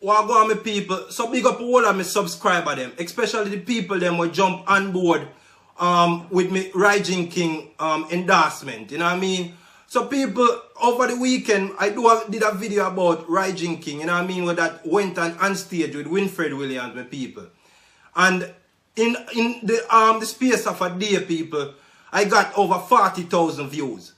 what go on, my people? So big up all of my subscriber them, especially the people them who jump on board with me Rygin King endorsement. You know what I mean? So people, over the weekend, I did a video about Rygin King, you know what I mean, where that went on stage with Winford Williams, my people. And in the space of a day, people, I got over 40,000 views.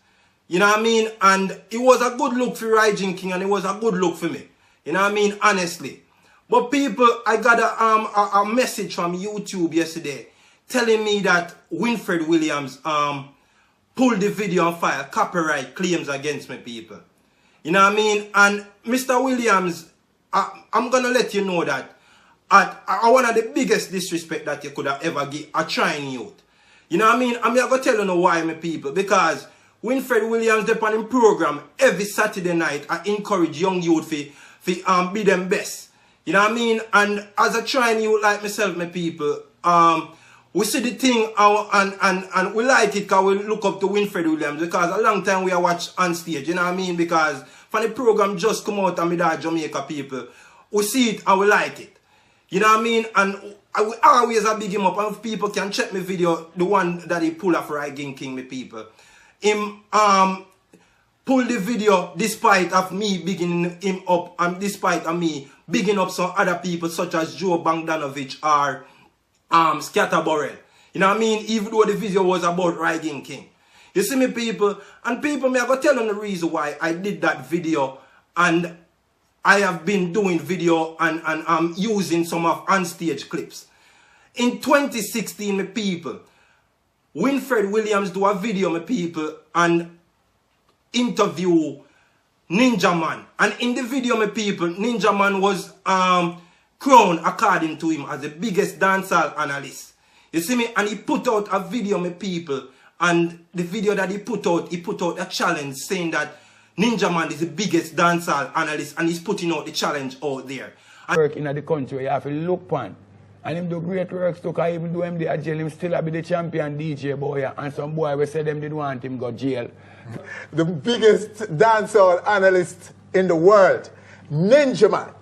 You know what I mean? And it was a good look for Rygin King, and it was a good look for me. You know what I mean? Honestly. But people, I got a message from YouTube yesterday telling me that Winford Williams pulled the video and filed copyright claims against me, people. You know what I mean? And Mr. Williams, I'm going to let you know that one of the biggest disrespect that you could have ever give a trying youth. You know what I mean? I'm going to tell you why, my people. Because Winford Williams, they on him program every Saturday night, I encourage young youth to be them best. You know what I mean? And as a trying youth like myself, my people, we see the thing and we like it because we look up to Winford Williams because a long time we are watch on stage, you know what I mean? Because when the program just come out and with our Jamaica people, we see it and we like it. You know what I mean? And we always big him up, and if people can check my video, the one that he pulled off Rygin King, my people. Him pull the video despite of me bigging him up and despite of me bigging up some other people such as Joe Bogdanovich or Scatterburrell. You know what I mean? Even though the video was about Rygin King. You see me, people? And people, me I go tell them the reason why I did that video, and I have been doing video and using some of on-stage clips. In 2016, my people, Winford Williams do a video, my people, and interview Ninja Man. And in the video, my people, Ninja Man was crowned, according to him, as the biggest dancehall analyst. You see me? And he put out a video, my people, and the video that he put out a challenge saying that Ninja Man is the biggest dancehall analyst, and he's putting out the challenge out there. Work in the country, you have to look pan. And him do great works too, because even though him the jail, him still be the champion DJ boy. And some boy will say them didn't want him go jail. The biggest dancehall analyst in the world, Ninja Man.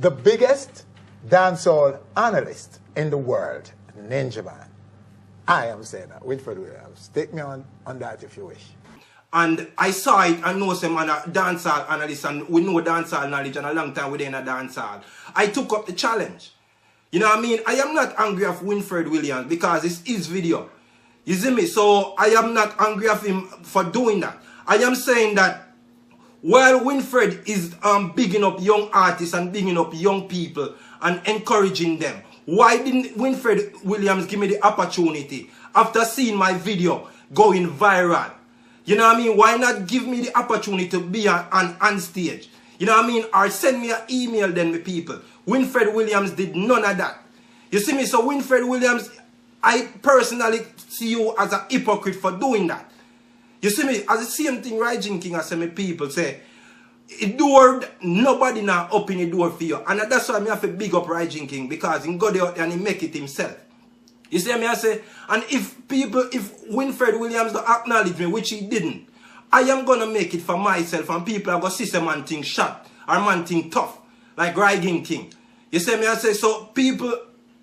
The biggest dancehall analyst in the world, Ninja Man. I am saying that. Winford Williams. Take me on that if you wish. And I saw it and know some other dancehall analyst, and we know dancehall knowledge, and a long time within a dancehall. I took up the challenge. You know what I mean? I am not angry of Winford Williams because it's his video. You see me? So I am not angry of him for doing that. I am saying that while Winford is bigging up young artists and bigging up young people and encouraging them, why didn't Winford Williams give me the opportunity after seeing my video going viral? You know what I mean? Why not give me the opportunity to be on stage? You know what I mean? Or send me an email then, my people. Winford Williams did none of that. You see me? So Winford Williams, I personally see you as a hypocrite for doing that. You see me? As the same thing Rygin King as my people say, it door, nobody now open the door for you. And that's why I have to big up Rygin King, because he got out there and he make it himself. You see me? I say, and if Winford Williams don't acknowledge me, which he didn't, I am gonna make it for myself, and people are gonna see some man thing shot or man thing tough. Like Rygin King. You see me? I say, so people,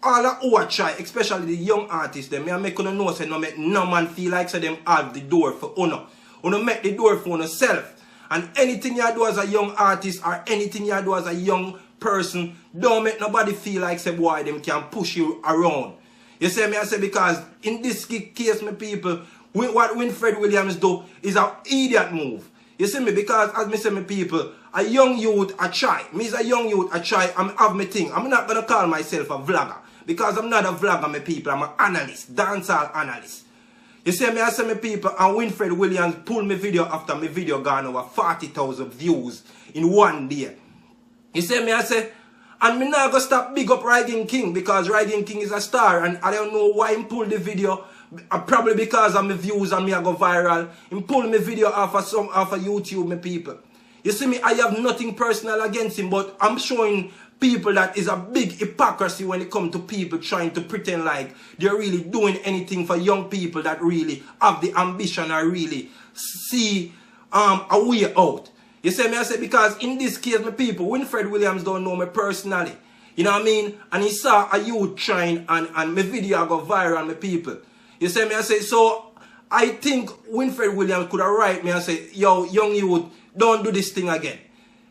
all who are try, especially the young artists, them, I make you know, say, no make no man feel like say them have the door for honor. You make the door for yourself. And anything you do as a young artist or anything you do as a young person, don't make nobody feel like say, boy, them can push you around. You see me? I say, because in this case, my people, what Winford Williams do is an idiot move. You see me? Because as me say, my people, a young youth, I try. Me is a young youth, I try. I have my thing. I'm not going to call myself a vlogger. Because I'm not a vlogger, my people. I'm an analyst. Dancehall analyst. You see me? I say, my people, and Winford Williams pulled my video after my video gone over 40,000 views in one day. You see me? I say, and me not going to stop big up Rygin King, because Rygin King is a star. And I don't know why he pulled the video. Probably because of my views and me I go viral. He pulled my video off of YouTube, my people. You see me, I have nothing personal against him, but I'm showing people that is a big hypocrisy when it comes to people trying to pretend like they're really doing anything for young people that really have the ambition or really see a way out. You see me, I say, because in this case, my people, Winford Williams don't know me personally. You know what I mean? And he saw a youth trying and my video go viral, my people. You see me, I say, so I think Winford Williams could have write me and say, yo, young youth, don't do this thing again.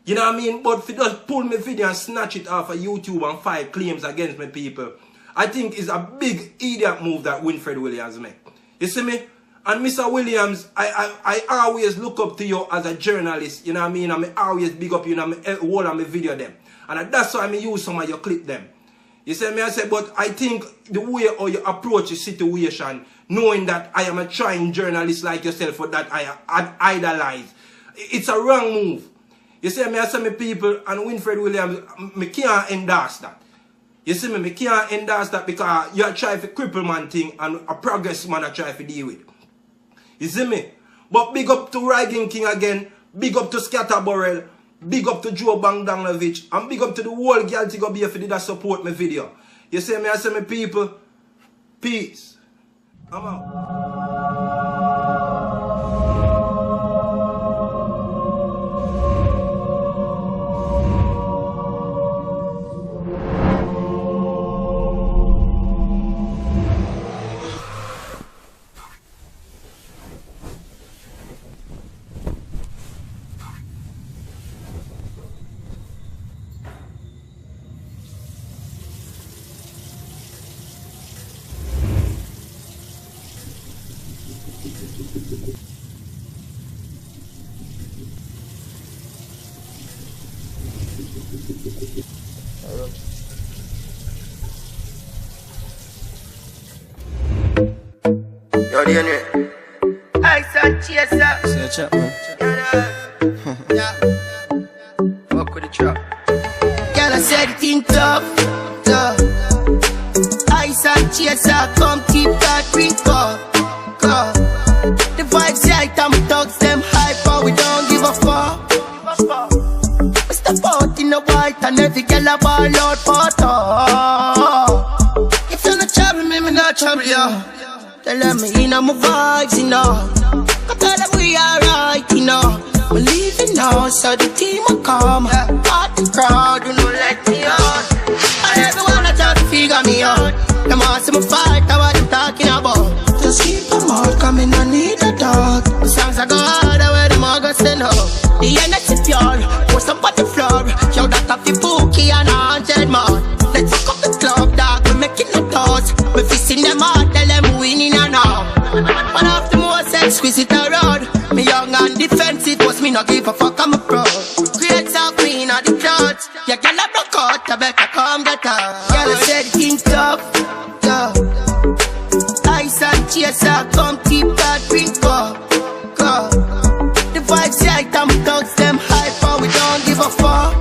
You know what I mean? But if you just pull my video and snatch it off of YouTube and file claims against my people, I think it's a big idiot move that Winford Williams make. You see me? And Mr. Williams, I always look up to you as a journalist, you know what I mean? And I always big up you, and I hold on my video them. And that's why I use some of your clip them. You see me, I say, but I think the way how you approach the situation, knowing that I am a trying journalist like yourself, or that I idolize, it's a wrong move. You see me, I say, my people, and Winford Williams, me can't endorse that. You see me can't endorse that because you are trying to cripple man thing and a progress man are trying to deal with. You see me? But big up to Rygin King again, big up to Scatterburrell, big up to Joe Bangdanglovich, and big up to the whole girl to go be if you did that support my video. You see me, I say, my people, peace. I'm out. Yo, DNA. Ice and chaser. Search up, man. Yeah. Fuck with the trap. Girl, I said it in tough. Ice and chaser. Come keep that drink up. The vibes right, I'm thugs, them hype, but we don't give a fuck. We step out in the white and every girl a ball out for talk. If you're not trouble me, me not trouble you. Tell me in my vibes, you know. I tell them we alright, you know. We're leaving now, so the team will come. Part the crowd, do not let me out. And everyone I try to figure me out. Them want see me fight, that's what I'm talking about. Just keep them out, coming, I need a dog. The songs I go harder, where them all go send up. The energy pure, post up on the floor. Yo, that have the bookie and 100 more. Let's fuck up the club, dog, we making the toast. We fixing them out, tell them winning and all. One of the most exquisite around. Me young and defensive, but me not give a fuck, I'm a pro. Create some queen of the crowds. Yeah, girl, I broke out, I better come get her. Girl, I said things tough. Ice and chaser, come keep that drink up. The vibes right, I'm thugs, them hype, but we don't give a fuck.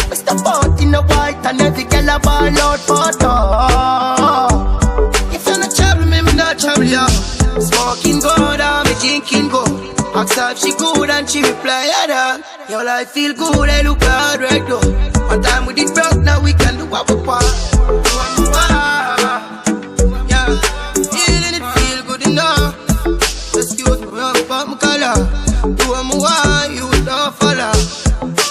We step out in the white and every girl a ball out for talk. If you're not trouble me, me not trouble you. Smoking good and me drinking good. Ask her if she good and she reply, yeah, your life feel good, I look hard right now. One time we did broke, now we can do what we want. Yeah, feeling it feel good enough. Excuse me, I'm pop my color. Do what I want, you don't follow.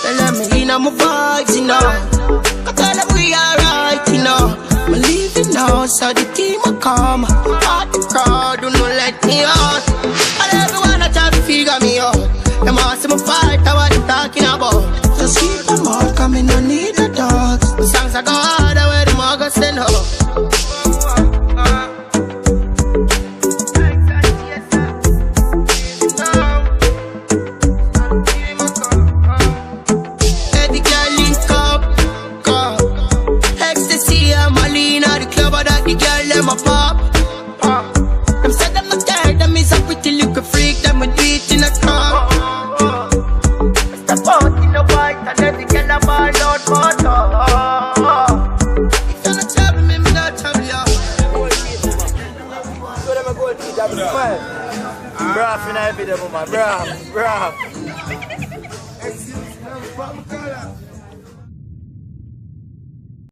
Tell me in my vibes, you know. I tell them we alright, you know. I'm leaving now, so the team will come. Part the crowd, do not let me out. And everyone I try to figure me out. Them want see me fight, that's what I'm talking about. Just keep them out, coming, I need the dogs. The songs I go harder, where them all go send up. Every girl link up, ecstasy and Malina, the club that the girl them a pop. Them said them not tired, them is a pretty little freak, them would do it in a car. Step out in the white and every girl a ball out for talk. If you're not trouble me, me not trouble you. So them a gold teeth, I'm smile. Braff in a video, my braff.